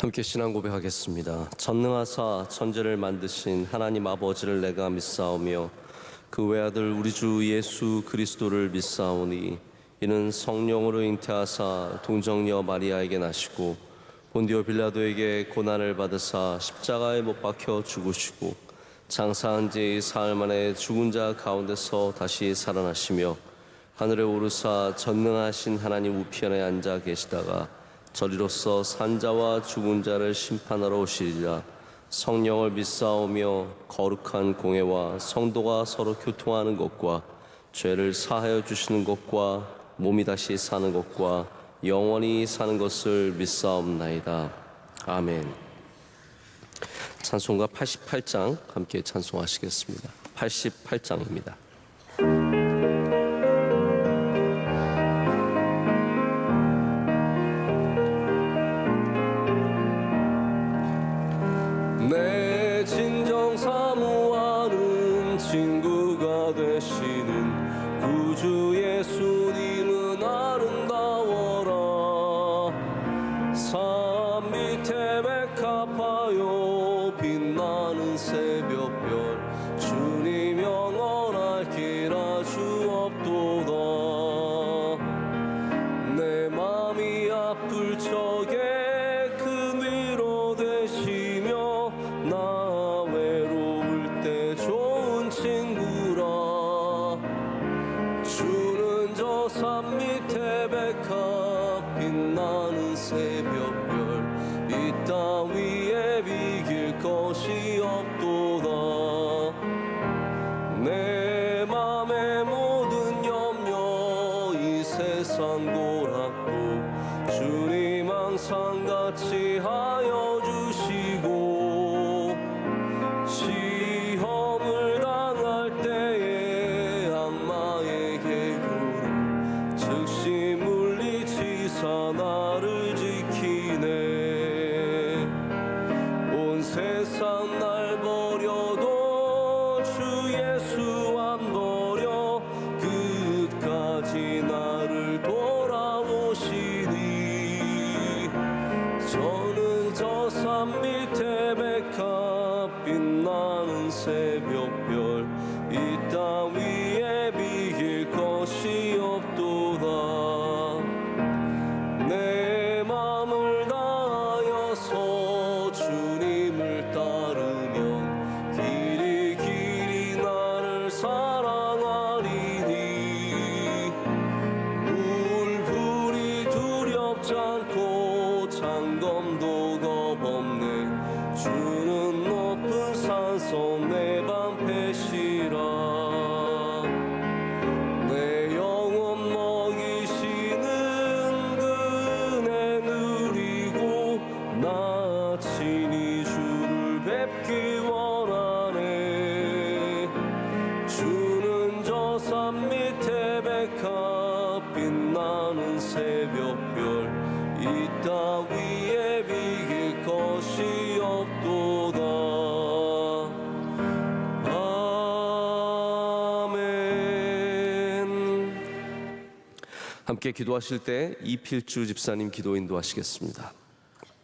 함께 신앙 고백하겠습니다. 전능하사 천지를 만드신 하나님 아버지를 내가 믿사오며 그 외아들 우리 주 예수 그리스도를 믿사오니 이는 성령으로 잉태하사 동정녀 마리아에게 나시고 본디오 빌라도에게 고난을 받으사 십자가에 못 박혀 죽으시고 장사한 지 사흘 만에 죽은 자 가운데서 다시 살아나시며 하늘에 오르사 전능하신 하나님 우편에 앉아 계시다가 저리로서 산자와 죽은 자를 심판하러 오시리라. 성령을 믿사오며 거룩한 공회와 성도가 서로 교통하는 것과 죄를 사하여 주시는 것과 몸이 다시 사는 것과 영원히 사는 것을 믿사옵나이다. 아멘. 찬송가 88장 함께 찬송하시겠습니다. 88장입니다. 내 진정 사모하는 친구가 되시는 구주 예수님은 아름다워라. 산 밑에 백합하여 빛나는 새벽별 주님 영원할 길 아주 없도다. 내 맘이 아플 적에 큰 위로 되시며 나 외로울 때 좋은 친구라. 주는 저 산 밑에 백합 빛나는 새벽별 이 땅 위에 비길 것이 없도다. 내 맘의 모든 염려 이 세상 고락도 주님 항상 같이 하여 주시고 시험을 당할 때에 악마의 계교로 즉시 물리치사 나를 지키네. 온 세상 날 버려도 주 예수 안 버려 끝까지 나를 돌아보시니. 저는 저 산 밑에 백합 빛나는 새벽별 이 땅 위에 비길 것이 없도다. 내 맘을 다하여서 주님을 따르면 길이 길이 나를 사랑하리니. 물불이 두렵지 않고 장검도 겁없네. 주는 높은 산속 내 방패시라. 내 영혼 먹이시는 은혜 누리고 나 친히 주를 뵙기 원하네. 주는 저 산 밑에 백합 빛나는 새벽별 이 땅 위에 비길 것이 없도다. 아멘. 함께 기도하실 때 이필주 집사님 기도 인도하시겠습니다.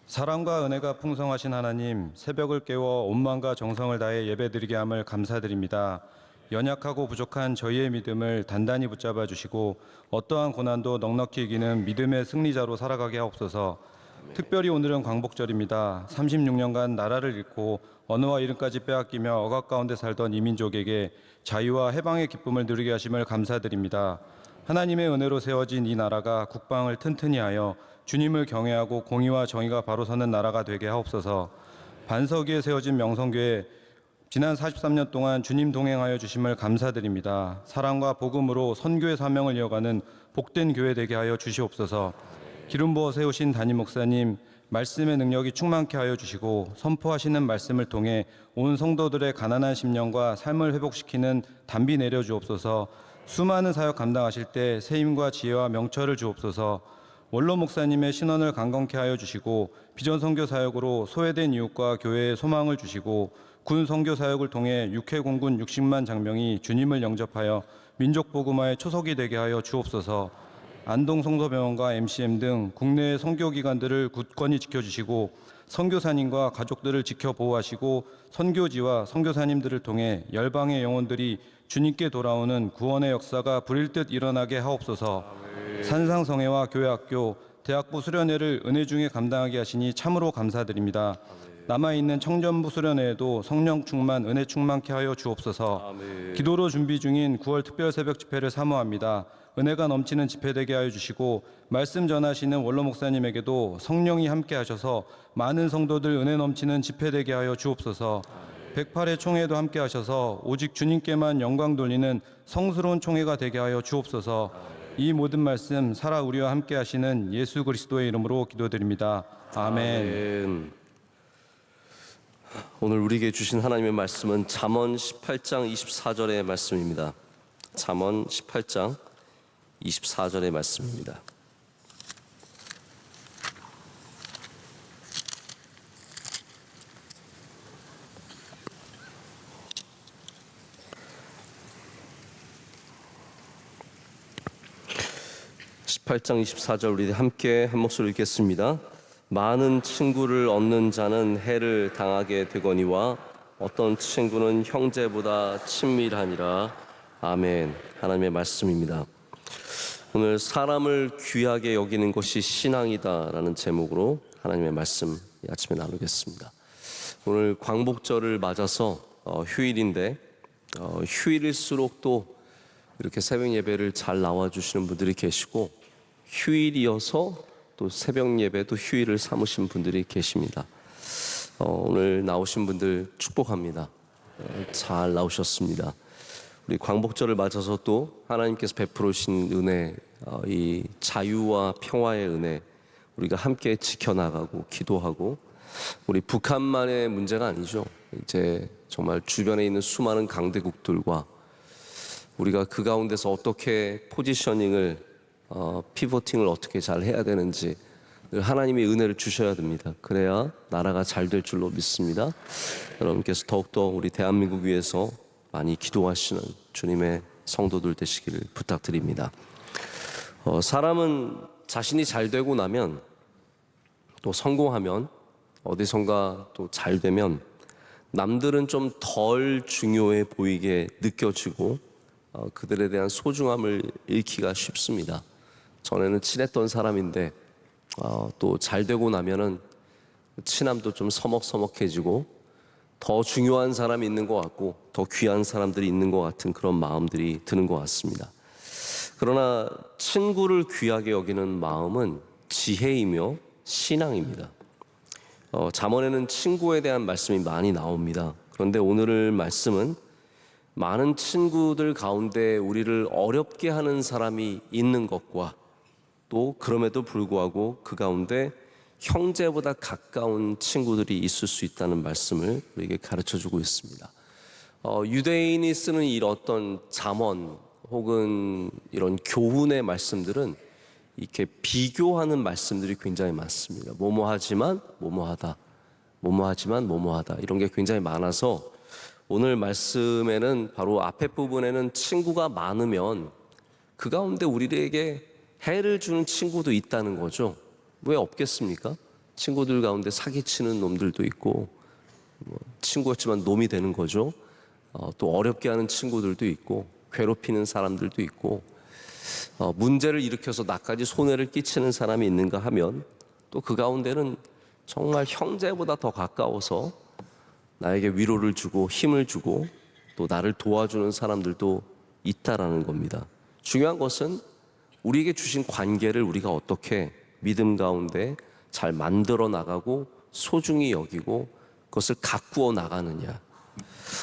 사랑과 은혜가 풍성하신 하나님, 새벽을 깨워 온 마음과 정성을 다해 예배드리게 함을 감사드립니다. 연약하고 부족한 저희의 믿음을 단단히 붙잡아 주시고 어떠한 고난도 넉넉히 이기는 믿음의 승리자로 살아가게 하옵소서. 특별히 오늘은 광복절입니다. 36년간 나라를 잃고 언어와 이름까지 빼앗기며 억압 가운데 살던 이민족에게 자유와 해방의 기쁨을 누리게 하심을 감사드립니다. 하나님의 은혜로 세워진 이 나라가 국방을 튼튼히 하여 주님을 경외하고 공의와 정의가 바로 서는 나라가 되게 하옵소서. 반석 위에 세워진 명성교회 지난 43년 동안 주님 동행하여 주심을 감사드립니다. 사랑과 복음으로 선교의 사명을 이어가는 복된 교회 되게 하여 주시옵소서. 기름 부어 세우신 담임 목사님, 말씀의 능력이 충만케 하여 주시고 선포하시는 말씀을 통해 온 성도들의 가난한 심령과 삶을 회복시키는 단비 내려 주옵소서. 수많은 사역 감당하실 때 새 힘과 지혜와 명철을 주옵소서. 원로 목사님의 신원을 강건케 하여 주시고 비전 선교 사역으로 소외된 이웃과 교회에 소망을 주시고 군 선교 사역을 통해 육해공군 60만 장병이 주님을 영접하여 민족 복음화의 초석이 되게 하여 주옵소서. 안동성서병원과 MCM 등 국내의 선교기관들을 굳건히 지켜주시고 선교사님과 가족들을 지켜보호하시고 선교지와 선교사님들을 통해 열방의 영혼들이 주님께 돌아오는 구원의 역사가 불일 듯 일어나게 하옵소서. 산상성회와 교회학교, 대학부 수련회를 은혜 중에 감당하게 하시니 참으로 감사드립니다. 남아있는 청년부 수련회에도 성령 충만, 은혜 충만케 하여 주옵소서. 기도로 준비 중인 9월 특별 새벽 집회를 사모합니다. 은혜가 넘치는 집회 되게 하여 주시고 말씀 전하시는 원로 목사님에게도 성령이 함께 하셔서 많은 성도들 은혜 넘치는 집회 되게 하여 주옵소서. 108회 총회도 함께 하셔서 오직 주님께만 영광 돌리는 성스러운 총회가 되게 하여 주옵소서. 이 모든 말씀 살아 우리와 함께 하시는 예수 그리스도의 이름으로 기도드립니다. 아멘. 오늘 우리에게 주신 하나님의 말씀은 잠언 18장 24절의 말씀입니다. 잠언 18장 24절의 말씀입니다. (18장 24절) 우리 함께 한 목소리 읽겠습니다. 많은 친구를 얻는 자는 해를 당하게 되거니와 어떤 친구는 형제보다 친밀하니라. 아멘. 하나님의 말씀입니다. 오늘 사람을 귀하게 여기는 것이 신앙이다라는 제목으로 하나님의 말씀 이 아침에 나누겠습니다. 오늘 광복절을 맞아서 휴일인데 휴일일수록 또 이렇게 새벽 예배를 잘 나와주시는 분들이 계시고 휴일이어서 또 새벽 예배도 휴일을 삼으신 분들이 계십니다. 오늘 나오신 분들 축복합니다. 잘 나오셨습니다. 우리 광복절을 맞아서 또 하나님께서 베풀으신 은혜, 이 자유와 평화의 은혜 우리가 함께 지켜나가고 기도하고 우리 북한만의 문제가 아니죠. 이제 정말 주변에 있는 수많은 강대국들과 우리가 그 가운데서 어떻게 포지셔닝을 피보팅을 어떻게 잘 해야 되는지 하나님이 은혜를 주셔야 됩니다. 그래야 나라가 잘 될 줄로 믿습니다. 여러분께서 더욱더 우리 대한민국 위해서 많이 기도하시는 주님의 성도들 되시기를 부탁드립니다. 사람은 자신이 잘 되고 나면 또 성공하면 어디선가 또 잘 되면 남들은 좀 덜 중요해 보이게 느껴지고 그들에 대한 소중함을 잃기가 쉽습니다. 전에는 친했던 사람인데 또 잘 되고 나면은 친함도 좀 서먹서먹해지고 더 중요한 사람이 있는 것 같고 더 귀한 사람들이 있는 것 같은 그런 마음들이 드는 것 같습니다. 그러나 친구를 귀하게 여기는 마음은 지혜이며 신앙입니다. 잠언에는 친구에 대한 말씀이 많이 나옵니다. 그런데 오늘 말씀은 많은 친구들 가운데 우리를 어렵게 하는 사람이 있는 것과 또 그럼에도 불구하고 그 가운데 형제보다 가까운 친구들이 있을 수 있다는 말씀을 우리에게 가르쳐주고 있습니다. 유대인이 쓰는 이런 어떤 잠언 혹은 이런 교훈의 말씀들은 이렇게 비교하는 말씀들이 굉장히 많습니다. 뭐뭐하지만 뭐뭐하다, 뭐뭐하지만 뭐뭐하다 이런 게 굉장히 많아서 오늘 말씀에는 바로 앞에 부분에는 친구가 많으면 그 가운데 우리에게 해를 주는 친구도 있다는 거죠. 왜 없겠습니까? 친구들 가운데 사기치는 놈들도 있고 친구였지만 놈이 되는 거죠. 또 어렵게 하는 친구들도 있고 괴롭히는 사람들도 있고 문제를 일으켜서 나까지 손해를 끼치는 사람이 있는가 하면 또 그 가운데는 정말 형제보다 더 가까워서 나에게 위로를 주고 힘을 주고 또 나를 도와주는 사람들도 있다라는 겁니다. 중요한 것은 우리에게 주신 관계를 우리가 어떻게 믿음 가운데 잘 만들어 나가고 소중히 여기고 그것을 가꾸어 나가느냐.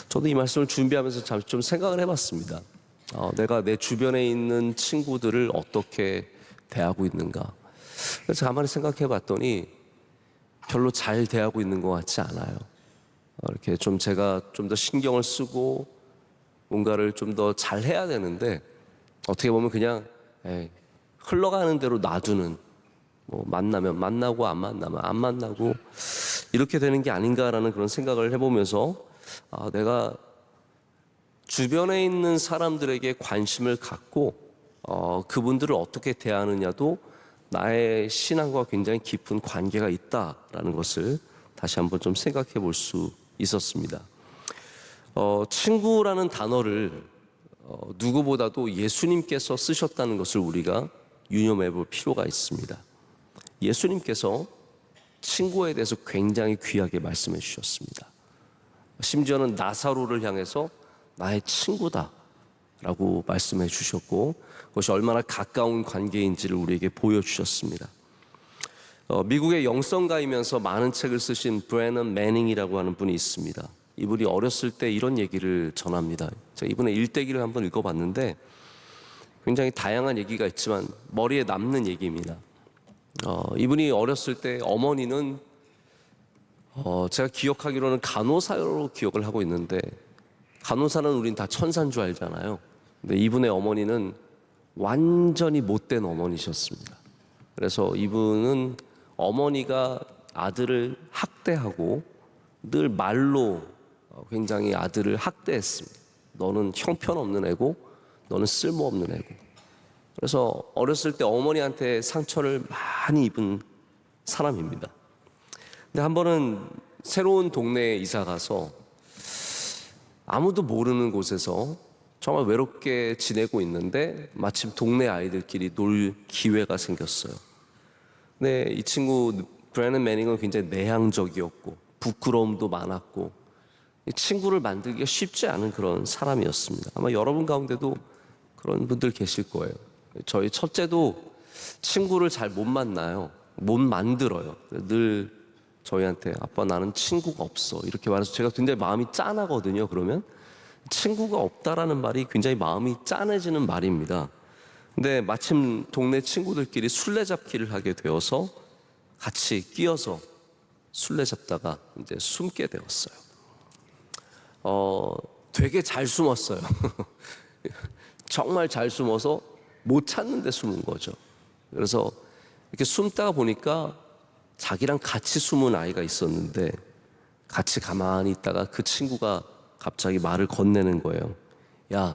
저도 이 말씀을 준비하면서 잠시 좀 생각을 해봤습니다. 내가 내 주변에 있는 친구들을 어떻게 대하고 있는가. 그래서 가만히 생각해 봤더니 별로 잘 대하고 있는 것 같지 않아요. 이렇게 좀 제가 좀 더 신경을 쓰고 뭔가를 좀 더 잘해야 되는데 어떻게 보면 그냥 흘러가는 대로 놔두는 뭐 만나면 만나고 안 만나면 안 만나고 이렇게 되는 게 아닌가라는 그런 생각을 해보면서 내가 주변에 있는 사람들에게 관심을 갖고 그분들을 어떻게 대하느냐도 나의 신앙과 굉장히 깊은 관계가 있다라는 것을 다시 한번 좀 생각해 볼 수 있었습니다. 친구라는 단어를 누구보다도 예수님께서 쓰셨다는 것을 우리가 유념해 볼 필요가 있습니다. 예수님께서 친구에 대해서 굉장히 귀하게 말씀해 주셨습니다. 심지어는 나사로를 향해서 나의 친구다 라고 말씀해 주셨고, 그것이 얼마나 가까운 관계인지를 우리에게 보여주셨습니다. 미국의 영성가이면서 많은 책을 쓰신 브래넌 매닝이라고 하는 분이 있습니다. 이분이 어렸을 때 이런 얘기를 전합니다. 제가 이분의 일대기를 한번 읽어봤는데 굉장히 다양한 얘기가 있지만 머리에 남는 얘기입니다. 이분이 어렸을 때 어머니는 제가 기억하기로는 간호사로 기억을 하고 있는데, 간호사는 우린 다 천사인 줄 알잖아요. 근데 이분의 어머니는 완전히 못된 어머니셨습니다. 그래서 이분은 어머니가 아들을 학대하고 늘 말로 굉장히 아들을 학대했습니다. 너는 형편없는 애고 너는 쓸모없는 애고. 그래서 어렸을 때 어머니한테 상처를 많이 입은 사람입니다. 근데 한 번은 새로운 동네에 이사 가서 아무도 모르는 곳에서 정말 외롭게 지내고 있는데 마침 동네 아이들끼리 놀 기회가 생겼어요. 근데 이 친구 브래넌 매닝은 굉장히 내향적이었고 부끄러움도 많았고 친구를 만들기가 쉽지 않은 그런 사람이었습니다. 아마 여러분 가운데도 그런 분들 계실 거예요. 저희 첫째도 친구를 잘 못 만나요. 못 만들어요. 늘 저희한테 아빠 나는 친구가 없어 이렇게 말해서 제가 굉장히 마음이 짠하거든요. 그러면 친구가 없다라는 말이 굉장히 마음이 짠해지는 말입니다. 근데 마침 동네 친구들끼리 술래잡기를 하게 되어서 같이 끼어서 술래잡다가 이제 숨게 되었어요. 되게 잘 숨었어요. 정말 잘 숨어서 못 찾는 데 숨은 거죠. 그래서 이렇게 숨다가 보니까 자기랑 같이 숨은 아이가 있었는데 같이 가만히 있다가 그 친구가 갑자기 말을 건네는 거예요. 야,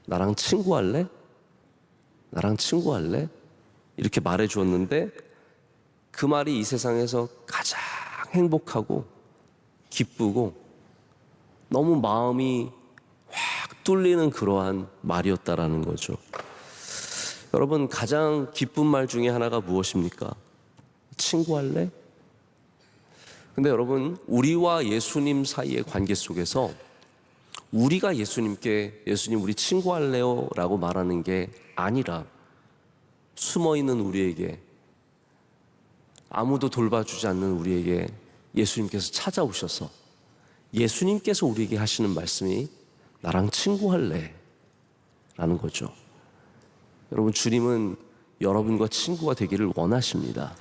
나랑 친구할래? 나랑 친구할래? 이렇게 말해 주었는데 그 말이 이 세상에서 가장 행복하고 기쁘고 너무 마음이 확 뚫리는 그러한 말이었다라는 거죠. 여러분, 가장 기쁜 말 중에 하나가 무엇입니까? 친구할래? 근데 여러분, 우리와 예수님 사이의 관계 속에서 우리가 예수님께 예수님 우리 친구할래요? 라고 말하는 게 아니라 숨어있는 우리에게, 아무도 돌봐주지 않는 우리에게 예수님께서 찾아오셔서 예수님께서 우리에게 하시는 말씀이 나랑 친구할래? 라는 거죠. 여러분, 주님은 여러분과 친구가 되기를 원하십니다.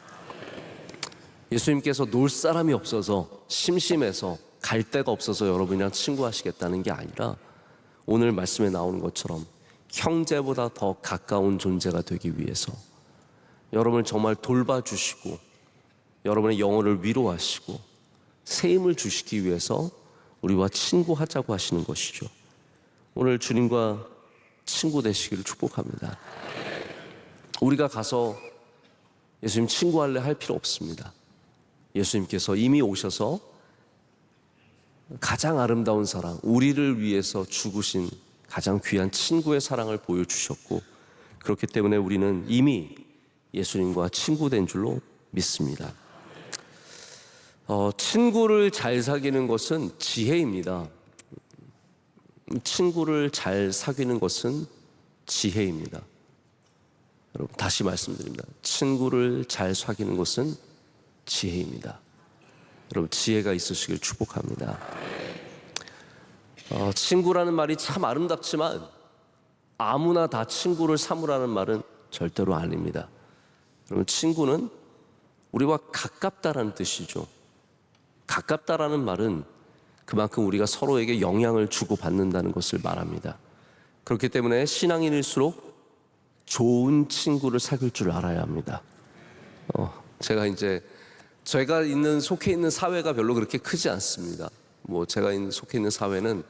예수님께서 놀 사람이 없어서 심심해서 갈 데가 없어서 여러분이랑 친구하시겠다는 게 아니라 오늘 말씀에 나오는 것처럼 형제보다 더 가까운 존재가 되기 위해서 여러분을 정말 돌봐주시고 여러분의 영혼을 위로하시고 새 힘을 주시기 위해서 우리와 친구하자고 하시는 것이죠. 오늘 주님과 친구 되시기를 축복합니다. 우리가 가서 예수님 친구할래 할 필요 없습니다. 예수님께서 이미 오셔서 가장 아름다운 사랑, 우리를 위해서 죽으신 가장 귀한 친구의 사랑을 보여주셨고, 그렇기 때문에 우리는 이미 예수님과 친구된 줄로 믿습니다. 친구를 잘 사귀는 것은 지혜입니다. 친구를 잘 사귀는 것은 지혜입니다. 여러분, 다시 말씀드립니다. 친구를 잘 사귀는 것은 지혜입니다. 여러분, 지혜가 있으시길 축복합니다. 친구라는 말이 참 아름답지만 아무나 다 친구를 삼으라는 말은 절대로 아닙니다. 여러분, 친구는 우리와 가깝다라는 뜻이죠. 가깝다라는 말은 그만큼 우리가 서로에게 영향을 주고받는다는 것을 말합니다. 그렇기 때문에 신앙인일수록 좋은 친구를 사귈 줄 알아야 합니다. 제가 속해 있는 사회가 별로 그렇게 크지 않습니다. 제가 속해 있는 사회는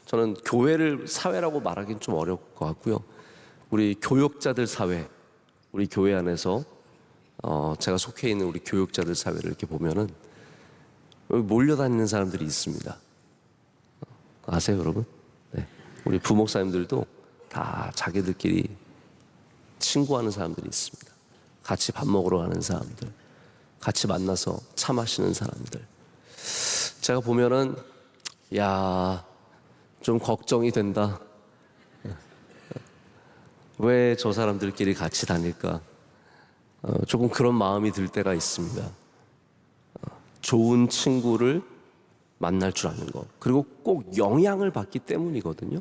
저는 교회를 사회라고 말하기는 좀 어려울 것 같고요. 우리 교역자들 사회, 우리 교회 안에서 제가 속해 있는 우리 교역자들 사회를 이렇게 보면은 몰려다니는 사람들이 있습니다. 아세요, 여러분? 네. 우리 부목사님들도 다 자기들끼리 친구하는 사람들이 있습니다. 같이 밥 먹으러 가는 사람들, 같이 만나서 차 마시는 사람들. 제가 보면은 야, 좀 걱정이 된다. 왜 저 사람들끼리 같이 다닐까? 조금 그런 마음이 들 때가 있습니다. 좋은 친구를 만날 줄 아는 것, 그리고 꼭 영향을 받기 때문이거든요.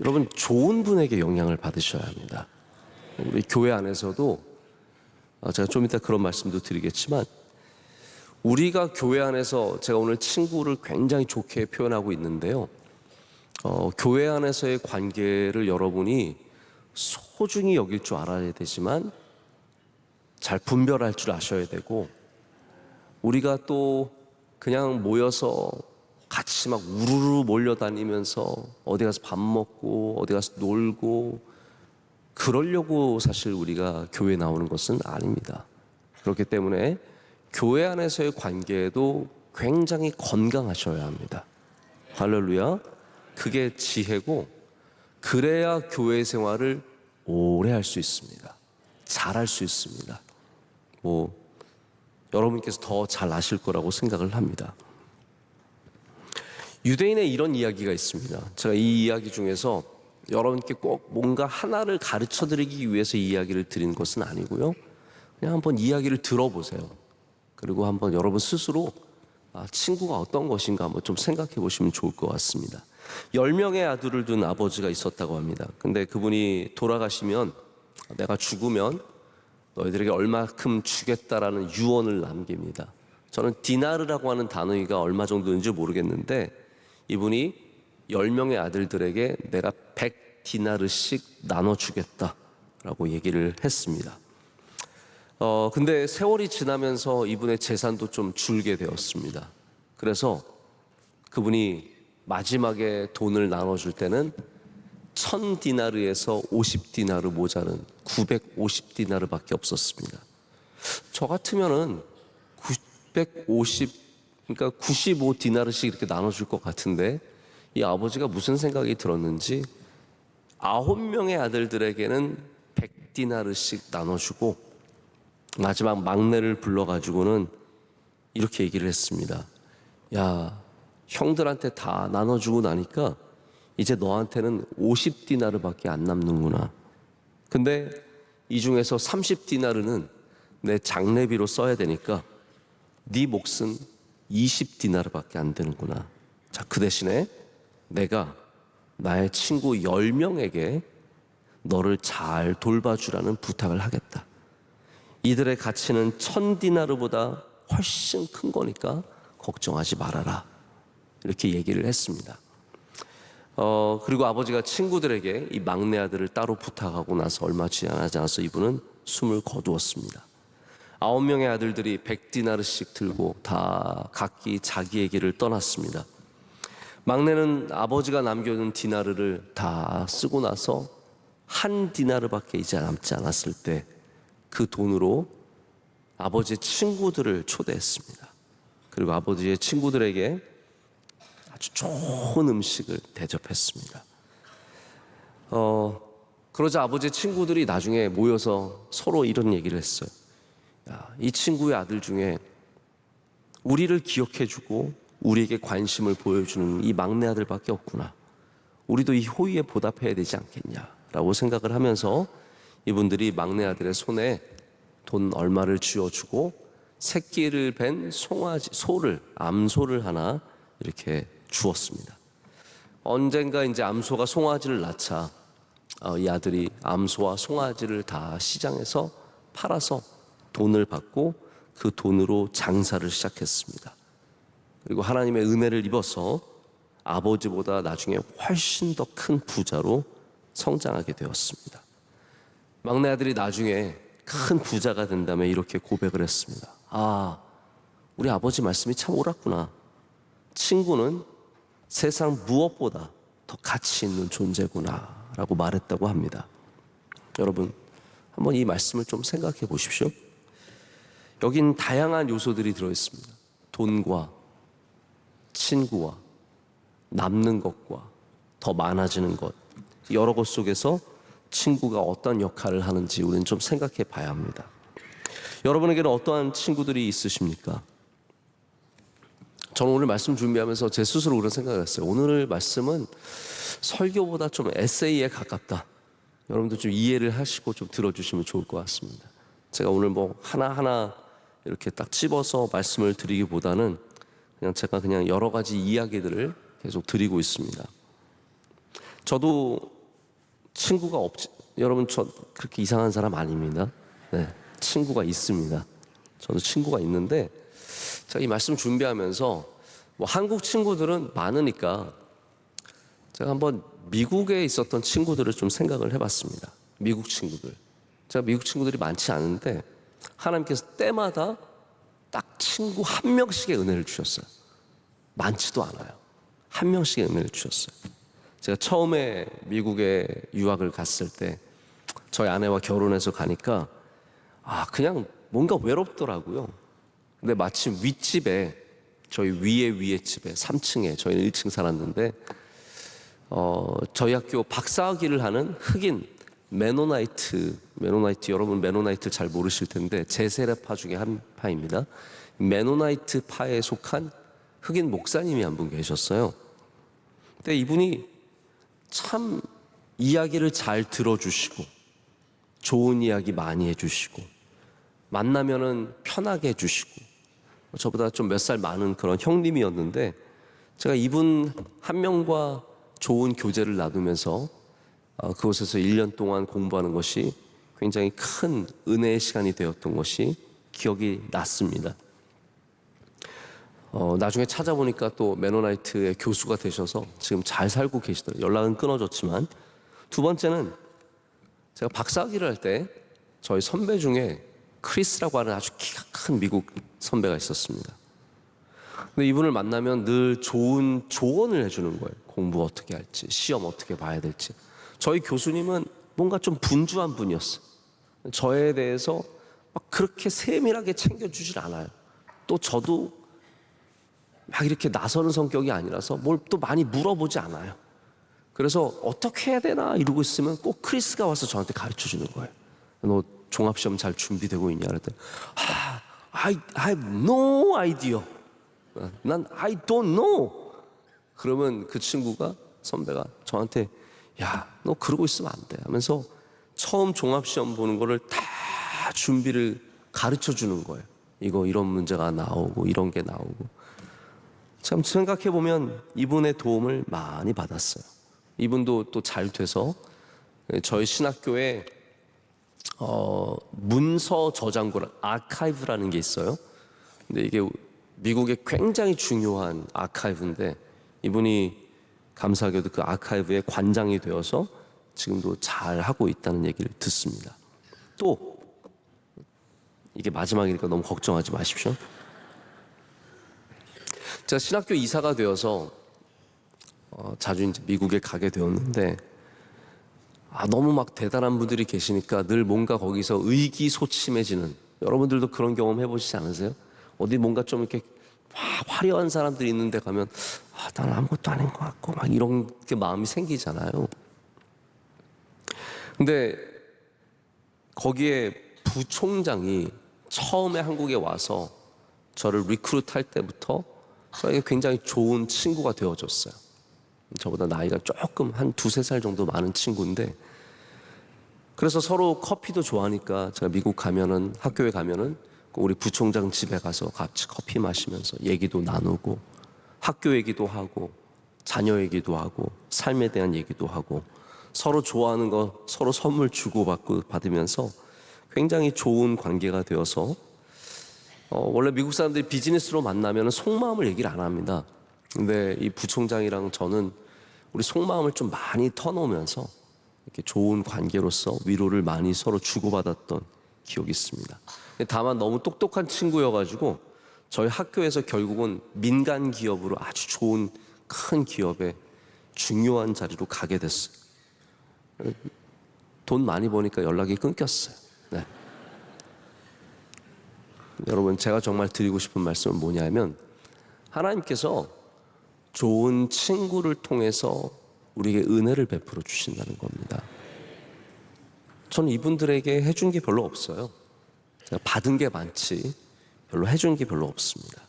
여러분, 좋은 분에게 영향을 받으셔야 합니다. 우리 교회 안에서도 제가 좀 이따 그런 말씀도 드리겠지만, 우리가 교회 안에서, 제가 오늘 친구를 굉장히 좋게 표현하고 있는데요, 교회 안에서의 관계를 여러분이 소중히 여길 줄 알아야 되지만 잘 분별할 줄 아셔야 되고, 우리가 또 그냥 모여서 같이 막 우르르 몰려다니면서 어디 가서 밥 먹고 어디 가서 놀고 그러려고 사실 우리가 교회에 나오는 것은 아닙니다. 그렇기 때문에 교회 안에서의 관계도 굉장히 건강하셔야 합니다. 할렐루야. 그게 지혜고, 그래야 교회 생활을 오래 할 수 있습니다. 잘 할 수 있습니다. 여러분께서 더 잘 아실 거라고 생각을 합니다. 유대인의 이런 이야기가 있습니다. 제가 이 이야기 중에서 여러분께 꼭 뭔가 하나를 가르쳐 드리기 위해서 이 이야기를 드리는 것은 아니고요, 그냥 한번 이야기를 들어보세요. 그리고 한번 여러분 스스로 친구가 어떤 것인가 한번 좀 생각해 보시면 좋을 것 같습니다. 10명의 아들을 둔 아버지가 있었다고 합니다. 근데 그분이 돌아가시면, 내가 죽으면 너희들에게 얼마큼 주겠다라는 유언을 남깁니다. 저는 디나르라고 하는 단어가 얼마 정도인지 모르겠는데, 이분이 10명의 아들들에게 내가 100디나르씩 나눠주겠다라고 얘기를 했습니다. 근데 세월이 지나면서 이분의 재산도 좀 줄게 되었습니다. 그래서 그분이 마지막에 돈을 나눠줄 때는 1000디나르에서 50디나르 모자른 950디나르밖에 없었습니다. 저 같으면은 950, 그러니까 95디나르씩 이렇게 나눠줄 것 같은데, 이 아버지가 무슨 생각이 들었는지 9명의 아들들에게는 100디나르씩 나눠주고, 마지막 막내를 불러가지고는 이렇게 얘기를 했습니다. 야, 형들한테 다 나눠주고 나니까 이제 너한테는 50디나르밖에 안 남는구나. 근데 이 중에서 30디나르는 내 장례비로 써야 되니까 네 몫은 20디나르밖에 안 되는구나. 자, 그 대신에 내가 나의 친구 10명에게 너를 잘 돌봐주라는 부탁을 하겠다. 이들의 가치는 1000디나르보다 훨씬 큰 거니까 걱정하지 말아라. 이렇게 얘기를 했습니다. 그리고 아버지가 친구들에게 이 막내 아들을 따로 부탁하고 나서 얼마 지나지 않아서 이분은 숨을 거두었습니다. 9명의 아들들이 100디나르씩 들고 다 각기 자기의 길을 떠났습니다. 막내는 아버지가 남겨둔 디나르를 다 쓰고 나서 1디나르밖에 이제 남지 않았을 때 그 돈으로 아버지의 친구들을 초대했습니다. 그리고 아버지의 친구들에게 아주 좋은 음식을 대접했습니다. 그러자 아버지의 친구들이 나중에 모여서 서로 이런 얘기를 했어요. 야, 이 친구의 아들 중에 우리를 기억해주고 우리에게 관심을 보여주는 이 막내 아들밖에 없구나. 우리도 이 호의에 보답해야 되지 않겠냐라고 생각을 하면서 이분들이 막내 아들의 손에 돈 얼마를 쥐어주고 새끼를 벤 암소를 하나 이렇게 주었습니다. 언젠가 이제 암소가 송아지를 낳자 이 아들이 암소와 송아지를 다 시장에서 팔아서 돈을 받고 그 돈으로 장사를 시작했습니다. 그리고 하나님의 은혜를 입어서 아버지보다 나중에 훨씬 더 큰 부자로 성장하게 되었습니다. 막내 아들이 나중에 큰 부자가 된 다음에 이렇게 고백을 했습니다. 아, 우리 아버지 말씀이 참 옳았구나. 친구는 세상 무엇보다 더 가치 있는 존재구나 라고 말했다고 합니다. 여러분, 한번 이 말씀을 좀 생각해 보십시오. 여긴 다양한 요소들이 들어있습니다. 돈과 친구와 남는 것과 더 많아지는 것, 여러 것 속에서 친구가 어떤 역할을 하는지 우리는 좀 생각해 봐야 합니다. 여러분에게는 어떠한 친구들이 있으십니까? 저는 오늘 말씀 준비하면서 제 스스로 그런 생각을 했어요. 오늘 말씀은 설교보다 좀 에세이에 가깝다. 여러분도 좀 이해를 하시고 좀 들어주시면 좋을 것 같습니다. 제가 오늘 뭐 하나하나 이렇게 딱 집어서 말씀을 드리기보다는 제가 그냥 여러 가지 이야기들을 계속 드리고 있습니다. 저도 친구가 여러분, 저 그렇게 이상한 사람 아닙니다. 네, 친구가 있습니다. 저도 친구가 있는데, 제가 이 말씀 준비하면서 뭐 한국 친구들은 많으니까 제가 한번 미국에 있었던 친구들을 좀 생각을 해봤습니다. 미국 친구들. 제가 미국 친구들이 많지 않은데 하나님께서 때마다 딱 친구 한 명씩의 은혜를 주셨어요. 많지도 않아요. 한 명씩의 은혜를 주셨어요. 제가 처음에 미국에 유학을 갔을 때 저희 아내와 결혼해서 가니까 그냥 뭔가 외롭더라고요. 근데 마침 윗집에, 저희 위에 집에 3층에, 저희는 1층 살았는데 저희 학교 박사학위를 하는 흑인 메노나이트, 여러분 메노나이트를 잘 모르실 텐데 제세례파 중에 한 파입니다. 메노나이트 파에 속한 흑인 목사님이 한 분 계셨어요. 근데 이분이 참 이야기를 잘 들어주시고 좋은 이야기 많이 해주시고 만나면은 편하게 해주시고, 저보다 좀 몇 살 많은 그런 형님이었는데 제가 이분 한 명과 좋은 교제를 나누면서 그곳에서 1년 동안 공부하는 것이 굉장히 큰 은혜의 시간이 되었던 것이 기억이 났습니다. 나중에 찾아보니까 또 메노나이트의 교수가 되셔서 지금 잘 살고 계시더라고요. 연락은 끊어졌지만. 두 번째는 제가 박사학위를 할 때 저희 선배 중에 크리스라고 하는 아주 키가 큰 미국 선배가 있었습니다. 근데 이분을 만나면 늘 좋은 조언을 해주는 거예요. 공부 어떻게 할지, 시험 어떻게 봐야 될지. 저희 교수님은 뭔가 좀 분주한 분이었어요. 저에 대해서 막 그렇게 세밀하게 챙겨주질 않아요. 또 저도 막 이렇게 나서는 성격이 아니라서 뭘 또 많이 물어보지 않아요. 그래서 어떻게 해야 되나 이러고 있으면 꼭 크리스가 와서 저한테 가르쳐 주는 거예요. 너 종합시험 잘 준비되고 있냐? 그랬더니 I have no idea. 난 I don't know. 그러면 그 친구가, 선배가 저한테 야, 너 그러고 있으면 안 돼 하면서 처음 종합시험 보는 거를 다 준비를 가르쳐 주는 거예요. 이거 이런 문제가 나오고 이런 게 나오고. 참 생각해보면 이분의 도움을 많이 받았어요. 이분도 또 잘 돼서 저희 신학교에 문서 저장고, 아카이브라는 게 있어요. 근데 이게 미국의 굉장히 중요한 아카이브인데 이분이 감사하게도 그 아카이브의 관장이 되어서 지금도 잘 하고 있다는 얘기를 듣습니다. 또 이게 마지막이니까 너무 걱정하지 마십시오. 제가 신학교 이사가 되어서 자주 이제 미국에 가게 되었는데 너무 막 대단한 분들이 계시니까 늘 뭔가 거기서 의기소침해지는, 여러분들도 그런 경험 해보시지 않으세요? 어디 뭔가 좀 이렇게 화려한 사람들이 있는데 가면 나는 아무것도 아닌 것 같고 막 이런 게 마음이 생기잖아요. 근데 거기에 부총장이 처음에 한국에 와서 저를 리크루트 할 때부터 저에게 굉장히 좋은 친구가 되어줬어요. 저보다 나이가 조금 한 2-3살 정도 많은 친구인데, 그래서 서로 커피도 좋아하니까 제가 미국 가면은, 학교에 가면은 우리 부총장 집에 가서 같이 커피 마시면서 얘기도 나누고 학교 얘기도 하고 자녀 얘기도 하고 삶에 대한 얘기도 하고 서로 좋아하는 거 서로 선물 주고받고 받으면서 굉장히 좋은 관계가 되어서 원래 미국 사람들이 비즈니스로 만나면 속마음을 얘기를 안 합니다. 근데 이 부총장이랑 저는 우리 속마음을 좀 많이 터놓으면서 이렇게 좋은 관계로서 위로를 많이 서로 주고받았던 기억이 있습니다. 다만 너무 똑똑한 친구여가지고 저희 학교에서 결국은 민간 기업으로 아주 좋은 큰 기업에 중요한 자리로 가게 됐어요. 돈 많이 버니까 연락이 끊겼어요. 네. 여러분, 제가 정말 드리고 싶은 말씀은 뭐냐면, 하나님께서 좋은 친구를 통해서 우리에게 은혜를 베풀어 주신다는 겁니다. 저는 이분들에게 해준 게 별로 없어요. 제가 받은 게 많지 별로 해준 게 별로 없습니다.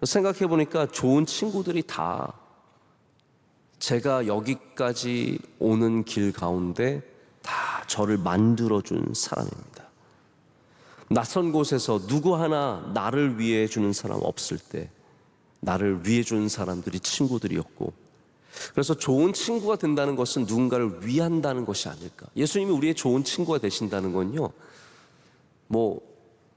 생각해 보니까 좋은 친구들이 다 제가 여기까지 오는 길 가운데 다 저를 만들어준 사람입니다. 낯선 곳에서 누구 하나 나를 위해 주는 사람 없을 때 나를 위해 주는 사람들이 친구들이었고, 그래서 좋은 친구가 된다는 것은 누군가를 위한다는 것이 아닐까. 예수님이 우리의 좋은 친구가 되신다는 건요, 뭐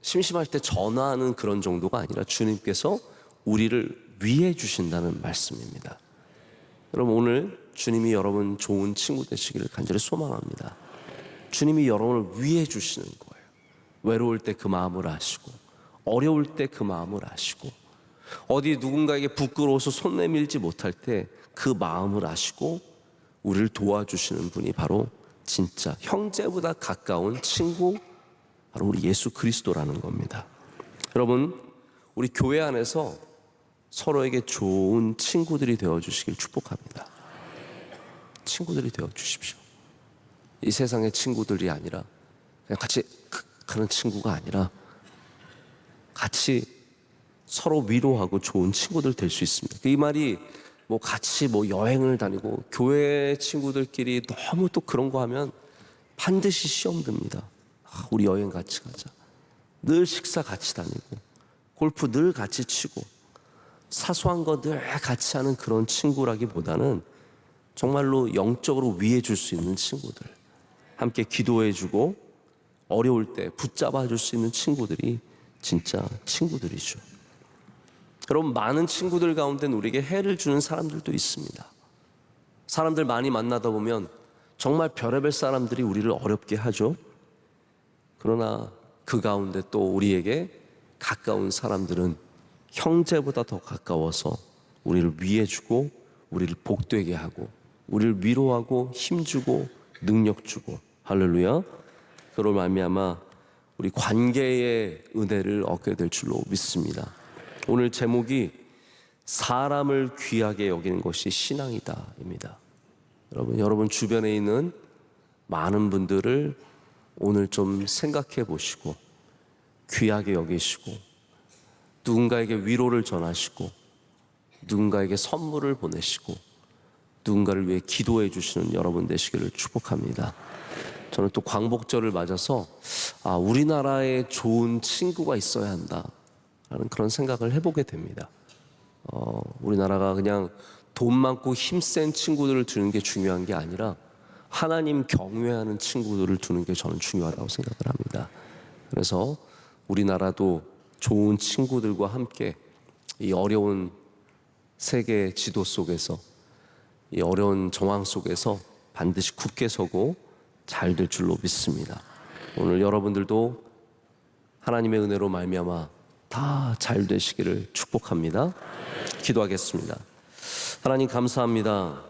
심심할 때 전화하는 그런 정도가 아니라 주님께서 우리를 위해 주신다는 말씀입니다. 여러분, 오늘 주님이 여러분 좋은 친구 되시기를 간절히 소망합니다. 주님이 여러분을 위해 주시는 거예요. 외로울 때 그 마음을 아시고, 어려울 때 그 마음을 아시고, 어디 누군가에게 부끄러워서 손 내밀지 못할 때 그 마음을 아시고 우리를 도와주시는 분이 바로 진짜 형제보다 가까운 친구, 바로 우리 예수 그리스도라는 겁니다. 여러분, 우리 교회 안에서 서로에게 좋은 친구들이 되어주시길 축복합니다. 친구들이 되어주십시오. 이 세상의 친구들이 아니라, 그냥 같이 가는 친구가 아니라 같이 서로 위로하고 좋은 친구들 될 수 있습니다. 이 말이 뭐 같이 뭐 여행을 다니고, 교회 친구들끼리 너무 또 그런 거 하면 반드시 시험 듭니다. 우리 여행 같이 가자. 늘 식사 같이 다니고, 골프 늘 같이 치고, 사소한 거 늘 같이 하는 그런 친구라기보다는 정말로 영적으로 위해 줄 수 있는 친구들, 함께 기도해 주고 어려울 때 붙잡아 줄 수 있는 친구들이 진짜 친구들이죠. 여러분, 많은 친구들 가운데는 우리에게 해를 주는 사람들도 있습니다. 사람들 많이 만나다 보면 정말 별의별 사람들이 우리를 어렵게 하죠. 그러나 그 가운데 또 우리에게 가까운 사람들은 형제보다 더 가까워서 우리를 위해 주고, 우리를 복되게 하고, 우리를 위로하고 힘주고 능력 주고, 할렐루야. 그로 말미암아 우리 관계의 은혜를 얻게 될 줄로 믿습니다. 오늘 제목이 사람을 귀하게 여기는 것이 신앙이다 입니다. 여러분 주변에 있는 많은 분들을 오늘 좀 생각해 보시고, 귀하게 여기시고, 누군가에게 위로를 전하시고, 누군가에게 선물을 보내시고, 누군가를 위해 기도해 주시는 여러분 되시기를 축복합니다. 저는 또 광복절을 맞아서 우리나라에 좋은 친구가 있어야 한다 라는 그런 생각을 해보게 됩니다. 우리나라가 그냥 돈 많고 힘센 친구들을 두는 게 중요한 게 아니라 하나님 경외하는 친구들을 두는 게 저는 중요하다고 생각을 합니다. 그래서 우리나라도 좋은 친구들과 함께 이 어려운 세계 지도 속에서, 이 어려운 정황 속에서 반드시 굳게 서고 잘 될 줄로 믿습니다. 오늘 여러분들도 하나님의 은혜로 말미암아 다 잘 되시기를 축복합니다. 기도하겠습니다. 하나님, 감사합니다.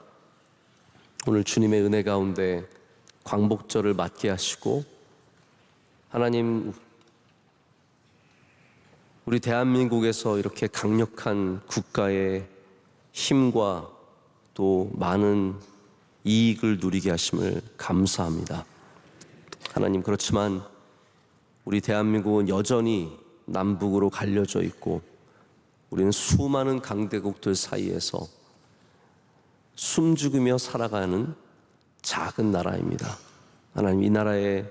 오늘 주님의 은혜 가운데 광복절을 맞게 하시고, 하나님, 우리 대한민국에서 이렇게 강력한 국가의 힘과 또 많은 이익을 누리게 하심을 감사합니다. 하나님, 그렇지만 우리 대한민국은 여전히 남북으로 갈려져 있고, 우리는 수많은 강대국들 사이에서 숨죽이며 살아가는 작은 나라입니다. 하나님, 이 나라에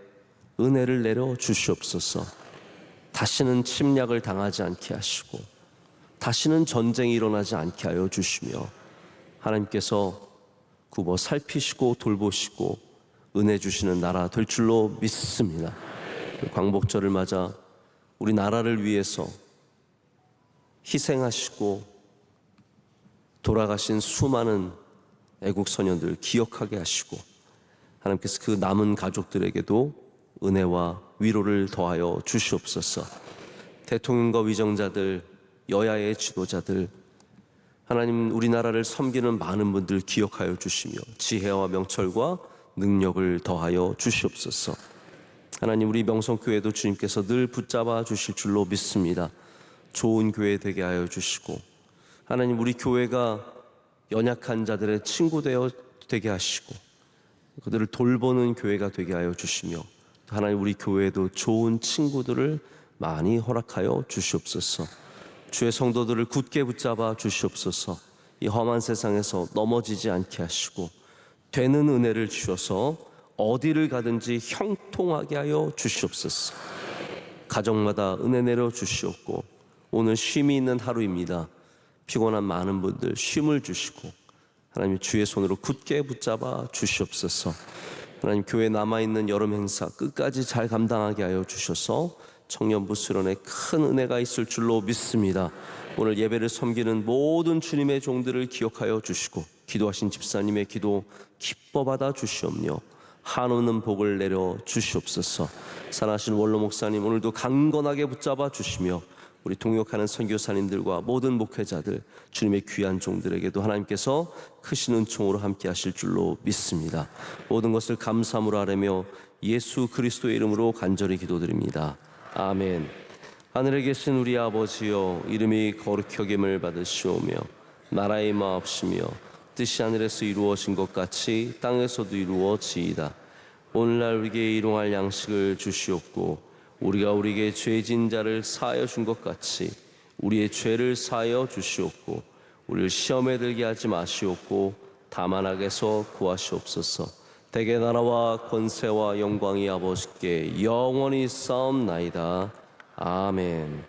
은혜를 내려 주시옵소서. 다시는 침략을 당하지 않게 하시고, 다시는 전쟁이 일어나지 않게 하여 주시며, 하나님께서 굽어 살피시고 돌보시고 은혜 주시는 나라 될 줄로 믿습니다. 광복절을 맞아 우리 나라를 위해서 희생하시고 돌아가신 수많은 애국 소년들 기억하게 하시고, 하나님께서 그 남은 가족들에게도 은혜와 위로를 더하여 주시옵소서. 대통령과 위정자들, 여야의 지도자들, 하나님, 우리나라를 섬기는 많은 분들 기억하여 주시며 지혜와 명철과 능력을 더하여 주시옵소서. 하나님, 우리 명성교회도 주님께서 늘 붙잡아 주실 줄로 믿습니다. 좋은 교회 되게 하여 주시고, 하나님, 우리 교회가 연약한 자들의 친구 되게 하시고 그들을 돌보는 교회가 되게 하여 주시며, 하나님, 우리 교회에도 좋은 친구들을 많이 허락하여 주시옵소서. 주의 성도들을 굳게 붙잡아 주시옵소서. 이 험한 세상에서 넘어지지 않게 하시고 되는 은혜를 주셔서 어디를 가든지 형통하게 하여 주시옵소서. 가정마다 은혜 내려 주시옵고, 오늘 쉼이 있는 하루입니다. 피곤한 많은 분들 쉼을 주시고, 하나님, 주의 손으로 굳게 붙잡아 주시옵소서. 하나님, 교회 남아있는 여름 행사 끝까지 잘 감당하게 하여 주셔서 청년부 수련회 큰 은혜가 있을 줄로 믿습니다. 오늘 예배를 섬기는 모든 주님의 종들을 기억하여 주시고, 기도하신 집사님의 기도 기뻐 받아 주시옵며 한없는 복을 내려 주시옵소서. 사랑하신 원로 목사님, 오늘도 강건하게 붙잡아 주시며 우리 동역하는 선교사님들과 모든 목회자들, 주님의 귀한 종들에게도 하나님께서 크신 은총으로 함께 하실 줄로 믿습니다. 모든 것을 감사함으로 아뢰며 예수 그리스도의 이름으로 간절히 기도드립니다. 아멘. 하늘에 계신 우리 아버지여, 이름이 거룩히 여김을 받으시오며 나라의 마옵시며 뜻이 하늘에서 이루어진 것 같이 땅에서도 이루어지이다. 오늘날 우리에게 일용할 양식을 주시옵고, 우리가 우리에게 죄진 자를 사하여 준 것 같이 우리의 죄를 사하여 주시옵고, 우리를 시험에 들게 하지 마시옵고 다만 악에서 구하시옵소서. 대개 나라와 권세와 영광이 아버지께 영원히 싸움나이다. 아멘.